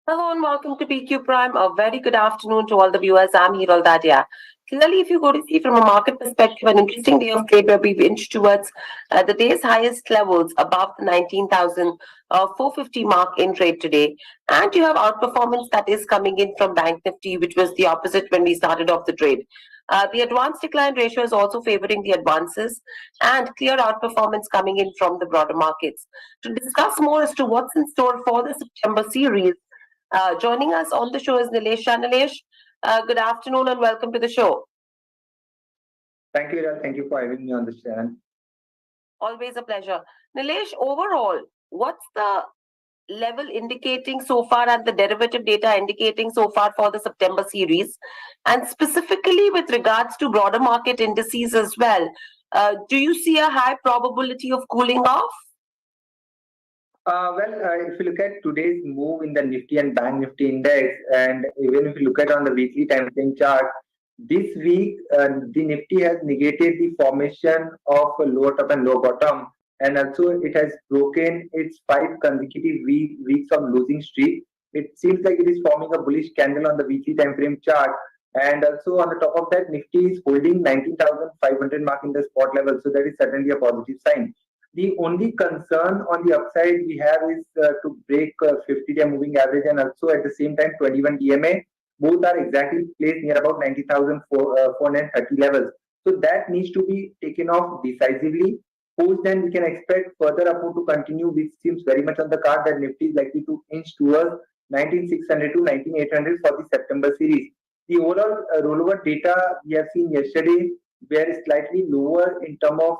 Hello and welcome to PQ Prime. A very good afternoon to all the viewers. I'm Hiral Dadia. Clearly, if you go to see from a market perspective, an interesting day of trade where we've inched towards the day's highest levels above the 19,450 mark in trade today. And you have outperformance that is coming in from Bank Nifty, which was the opposite when we started off the trade. The advance decline ratio is also favoring the advances and clear outperformance coming in from the broader markets. To discuss more as to what's in store for the September series, joining us on the show is Nilesh Jain. Nilesh, good afternoon and welcome to the show. Thank you, Hiral. Thank you for having me on this channel. Always a pleasure. Nilesh, overall, what's the level indicating so far and the derivative data indicating so far for the September series? And specifically with regards to broader market indices as well, do you see a high probability of cooling off? If you look at today's move in the Nifty and Bank Nifty index, and even if you look at on the weekly time frame chart, this week the Nifty has negated the formation of a lower top and low bottom, and also it has broken its five consecutive weeks of losing streak. It seems like it is forming a bullish candle on the weekly time frame chart, and also on the top of that, Nifty is holding 19,500 mark in the spot level, so that is certainly a positive sign. The only concern on the upside we have is to break 50-day moving average and also at the same time 21 DMA. Both are exactly placed near about 90,430 levels. So that needs to be taken off decisively. Post then we can expect further upward to continue, which seems very much on the card that Nifty is likely to inch towards 19,600 to 19,800 for the September series. The overall rollover data we have seen yesterday were slightly lower in terms of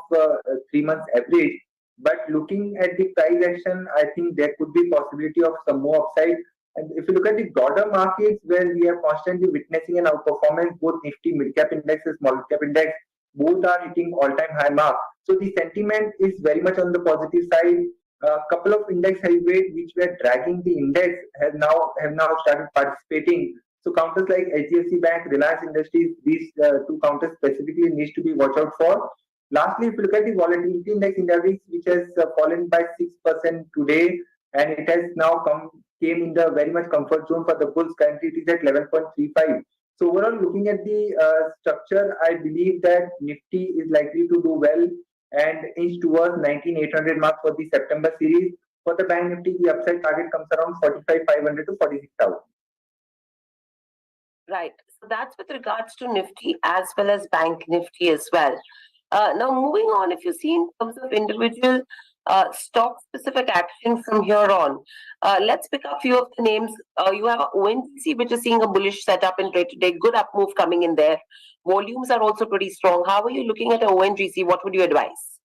3 months average. But looking at the price action, I think there could be possibility of some more upside. And if you look at the broader markets where we are constantly witnessing an outperformance, both Nifty mid cap index and small cap index, both are hitting all-time high mark. So the sentiment is very much on the positive side. A couple of index heavyweight which were dragging the index have now started participating. So counters like HDFC Bank, Reliance Industries, these two counters specifically needs to be watched out for. Lastly, if you look at the volatility index which has fallen by 6% today, and it has now came in the very much comfort zone for the bulls. Currently, it is at 11.35. So overall, looking at the structure, I believe that Nifty is likely to do well and inch towards 19,800 mark for the September series. For the Bank Nifty, the upside target comes around 45,500 to 46,000. Right. So that's with regards to Nifty as well as Bank Nifty as well. Now, moving on, if you see in terms of individual stock-specific action from here on, let's pick up a few of the names. You have ONGC, which is seeing a bullish setup in trade today. Good up move coming in there. Volumes are also pretty strong. How are you looking at ONGC? What would you advise?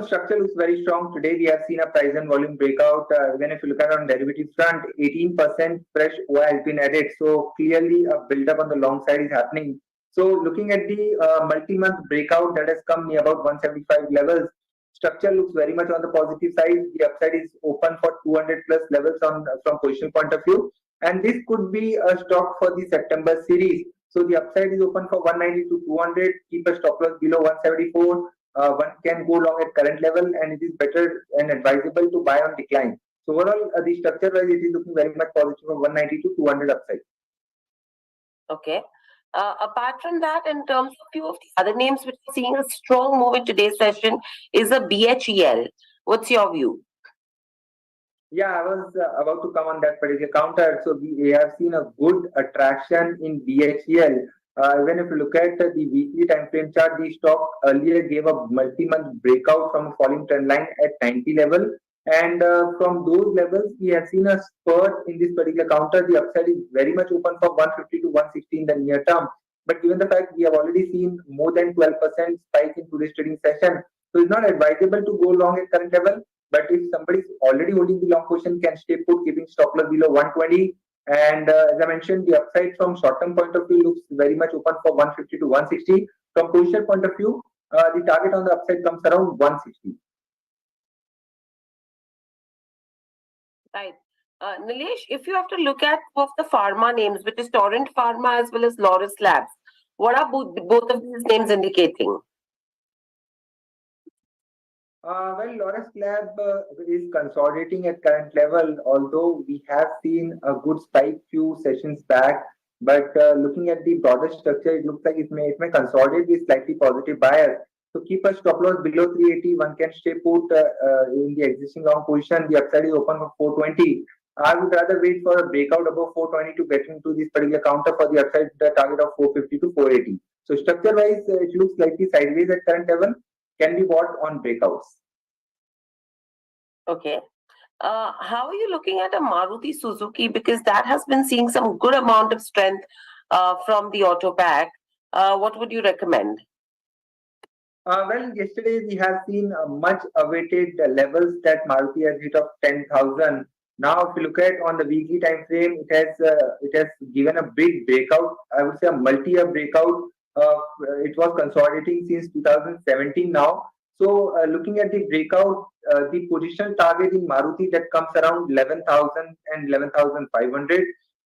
Structure looks very strong. Today we have seen a price and volume breakout. Even if you look at on derivative front, 18% fresh OI has been added. So clearly a build-up on the long side is happening. So looking at the multi-month breakout that has come near about 175 levels, structure looks very much on the positive side. The upside is open for 200 plus levels on from position point of view. And this could be a stock for the September series. So the upside is open for 190 to 200. Keep a stop loss below 174. One can go long at current level, and it is better and advisable to buy on decline. So overall, the structure wise, it is looking very much positive from 190 to 200 upside. Okay. Apart from that, in terms of few of the other names which are seeing a strong move in today's session is a BHEL. What's your view? Yeah, I was about to come on that particular counter. So we have seen a good attraction in BHEL. Even if you look at the weekly time frame chart, the stock earlier gave a multi-month breakout from a falling trend line at 90 level. And from those levels, we have seen a spurt in this particular counter. The upside is very much open for 150 to 160 in the near term. But given the fact we have already seen more than 12% spike in today's trading session, so it's not advisable to go long at current level. But if somebody is already holding the long position, can stay put, keeping stop loss below 120. And as I mentioned, the upside from short-term point of view looks very much open for 150 to 160. From position point of view, the target on the upside comes around 160. Right. Nilesh, if you have to look at both the pharma names, which is Torrent Pharma as well as Loris Labs, what are both of these names indicating? Laurus Lab is consolidating at current level, although we have seen a good spike few sessions back. But looking at the broader structure, it looks like it may consolidate with slightly positive bias. So keep a stop loss below 380. One can stay put in the existing long position. The upside is open for 420. I would rather wait for a breakout above 420 to get into this particular counter for the upside target of 450 to 480. So structure wise, it looks slightly sideways at current level. Can be bought on breakouts. Okay. How are you looking at a Maruti Suzuki? Because that has been seeing some good amount of strength from the auto pack. What would you recommend? Yesterday we have seen much awaited levels that Maruti has hit of 10,000. Now, if you look at on the weekly time frame, it has given a big breakout. I would say a multi-year breakout. It was consolidating since 2017 now. So, looking at the breakout, the position target in Maruti that comes around 11,000 and 11,500.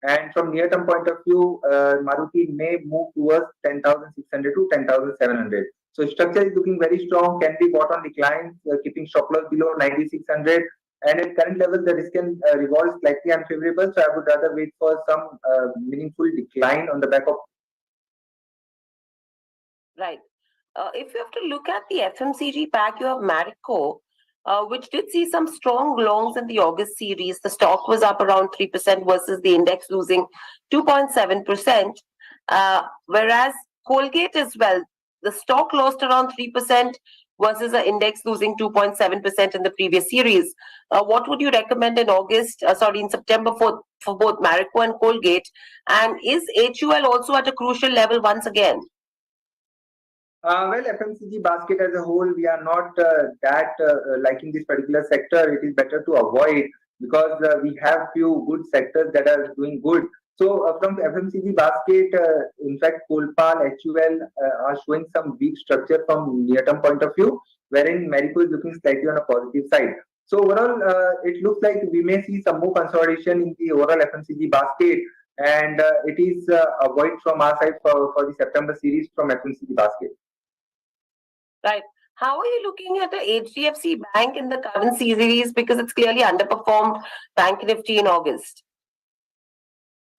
And from near-term point of view, Maruti may move towards 10,600 to 10,700. So structure is looking very strong, can be bought on declines, keeping stop loss below 9,600. And at current level, the risk and reward is slightly unfavorable. So I would rather wait for some meaningful decline on the back of. Right. If you have to look at the FMCG pack, you have Marico, which did see some strong longs in the August series. The stock was up around 3% versus the index losing 2.7%. Whereas Colgate as well, the stock lost around 3% versus the index losing 2.7% in the previous series. What would you recommend in in September for both Marico and Colgate? And is HUL also at a crucial level once again? FMCG basket as a whole, we are not that liking this particular sector. It is better to avoid because we have few good sectors that are doing good. So from FMCG basket, in fact, Colpal, HUL are showing some weak structure from near-term point of view, wherein Marico is looking slightly on a positive side. So overall, it looks like we may see some more consolidation in the overall FMCG basket, and it is a void from our side for the September series from FMCG basket. Right. How are you looking at the HDFC Bank in the current series because it's clearly underperformed Bank Nifty in August?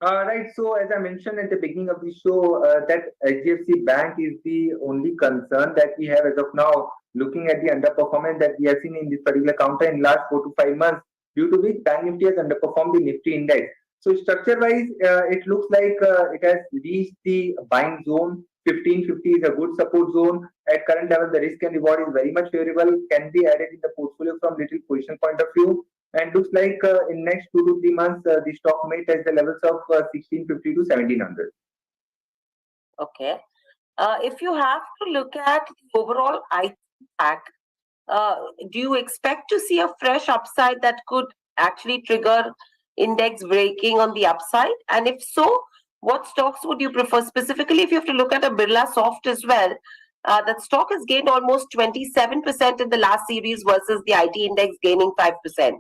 Right. So, as I mentioned at the beginning of the show, that HDFC Bank is the only concern that we have as of now, looking at the underperformance that we have seen in this particular counter in last 4 to 5 months, due to which Bank Nifty has underperformed the Nifty index. So, structure-wise, it looks like it has reached the buying zone. 1550 is a good support zone. At current level, the risk and reward is very much favorable. Can be added in the portfolio from little position point of view, and looks like in next 2 to 3 months, the stock may touch the levels of 1650 to 1700. Okay. If you have to look at the overall IT pack, do you expect to see a fresh upside that could actually trigger index breaking on the upside? And if so, what stocks would you prefer? Specifically, if you have to look at a Birla Soft as well, that stock has gained almost 27% in the last series versus the IT index gaining 5%.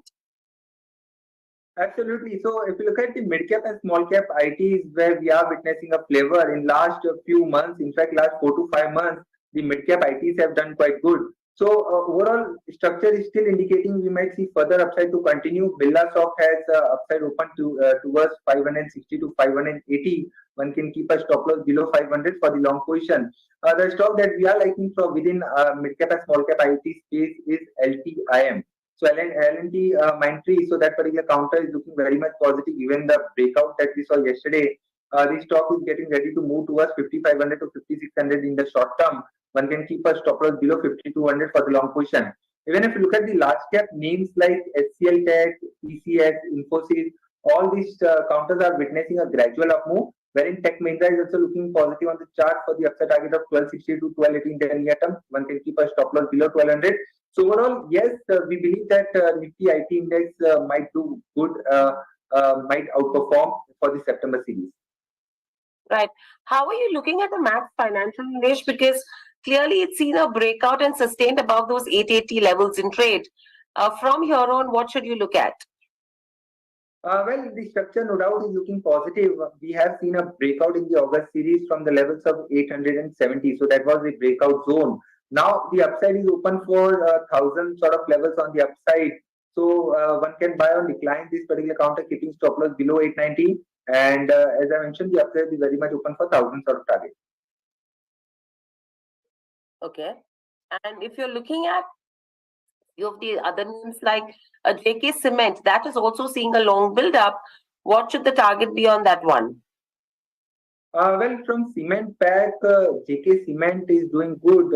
Absolutely. So if you look at the mid cap and small cap ITs, where we are witnessing a flavor in last few months, in fact, last 4 to 5 months, the mid cap ITs have done quite good. So overall structure is still indicating we might see further upside to continue. Birla Soft has upside open towards 560 to 580. One can keep a stop loss below 500 for the long position. The stock that we are liking from within mid cap and small cap IT space is LTIM. So LNT Mindtree, so that particular counter is looking very much positive. Given the breakout that we saw yesterday, the stock is getting ready to move towards 5,500 to 5,600 in the short term. One can keep a stop loss below 5,200 for the long position. Even if you look at the large cap names like HCL Tech, TCS, Infosys, all these counters are witnessing a gradual up move, wherein Tech Mahindra is also looking positive on the chart for the upside target of 1260 to 1280 in the near term. One can keep a stop loss below 1200. So overall, yes, we believe that Nifty IT index might do good, might outperform for the September series. Right. How are you looking at the Max Financial Nilesh? Because clearly it's seen a breakout and sustained above those 880 levels in trade. From here on, what should you look at? The structure no doubt is looking positive. We have seen a breakout in the August series from the levels of 870. So that was the breakout zone. Now the upside is open for 1,000 sort of levels on the upside. So one can buy or decline this particular counter, keeping stop loss below 890. And as I mentioned, the upside is very much open for 1,000 sort of target. Okay. And if you're looking at few of the other names like JK Cement, that is also seeing a long build up. What should the target be on that one? Well, from cement pack, JK Cement is doing good.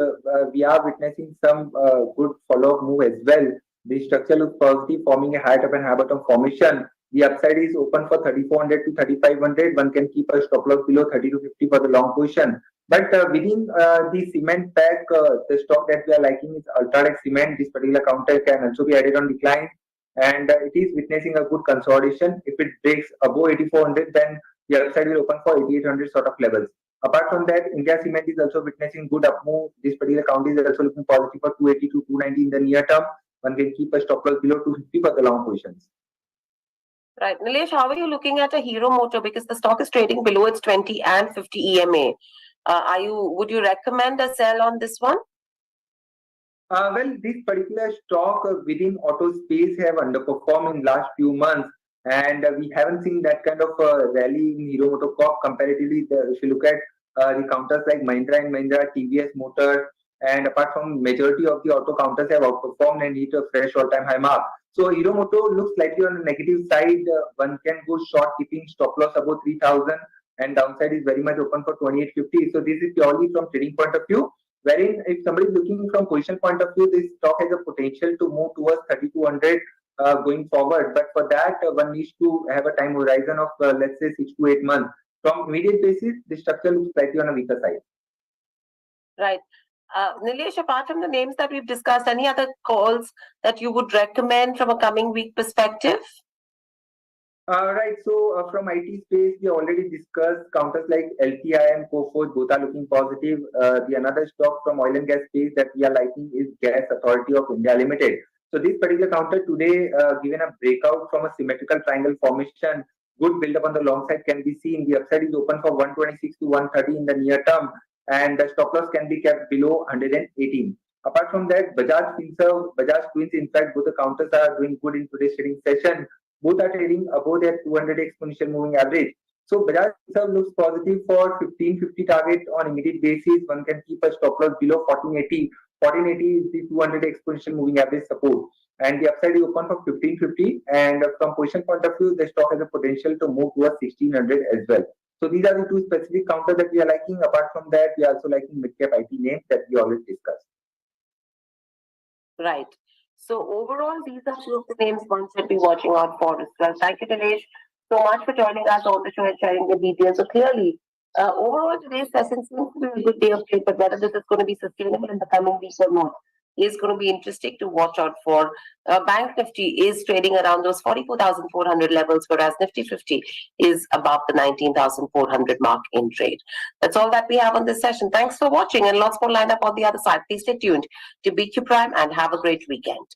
We are witnessing some good follow-up move as well. The structure looks positive, forming a high top and high bottom formation. The upside is open for 3,400 to 3,500. One can keep a stop loss below 30 to 50 for the long position. But within the cement pack, the stock that we are liking is Ultradex Cement. This particular counter can also be added on decline, and it is witnessing a good consolidation. If it breaks above 8,400, then the upside will open for 8,800 sort of levels. Apart from that, India Cement is also witnessing good up move. This particular count is also looking positive for 280 to 290 in the near term. One can keep a stop loss below 250 for the long positions. Right. Nilesh, how are you looking at a Hero Motor? Because the stock is trading below its 20 and 50 EMA. Would you recommend a sell on this one? Well, this particular stock within auto space have underperformed in last few months, and we haven't seen that kind of rally in Hero Motocorp comparatively. If you look at the counters like Mahindra and Mahindra, TVS Motor, and apart from majority of the auto counters have outperformed and hit a fresh all-time high mark. So Hero Moto looks slightly on the negative side. One can go short, keeping stop loss above 3,000, and downside is very much open for 2,850. So this is purely from trading point of view, wherein if somebody is looking from position point of view, this stock has a potential to move towards 3,200 going forward. But for that, one needs to have a time horizon of let's say 6 to 8 months. From immediate basis, the structure looks slightly on a weaker side. Right. Nilesh, apart from the names that we've discussed, any other calls that you would recommend from a coming week perspective? Right. So from IT space, we already discussed counters like LTI and Coforge. Both are looking positive. The another stock from oil and gas space that we are liking is Gas Authority of India Limited. So this particular counter today, given a breakout from a symmetrical triangle formation, good build up on the long side can be seen. The upside is open for 126 to 130 in the near term, and the stop loss can be kept below 118. Apart from that, Bajaj Finserv, Bajaj Twins, in fact, both the counters are doing good in today's trading session. Both are trading above their 200 exponential moving average. So Bajaj Finserv looks positive for 1550 target on immediate basis. One can keep a stop loss below 1480. 1480 is the 200 exponential moving average support, and the upside is open for 1550. And from position point of view, the stock has a potential to move towards 1600 as well. So these are the two specific counters that we are liking. Apart from that, we are also liking mid-cap IT names that we always discussed. Right. So overall, these are few of the names one should be watching out for as well. Thank you, Nilesh, so much for joining us on the show and sharing the details. So clearly, overall, today's session seems to be a good day of trade, but whether this is going to be sustainable in the coming weeks or not is going to be interesting to watch out for. Bank Nifty is trading around those 44,400 levels, whereas Nifty 50 is above the 19,400 mark in trade. That's all that we have on this session. Thanks for watching, and lots more lined up on the other side. Please stay tuned to BQ Prime and have a great weekend.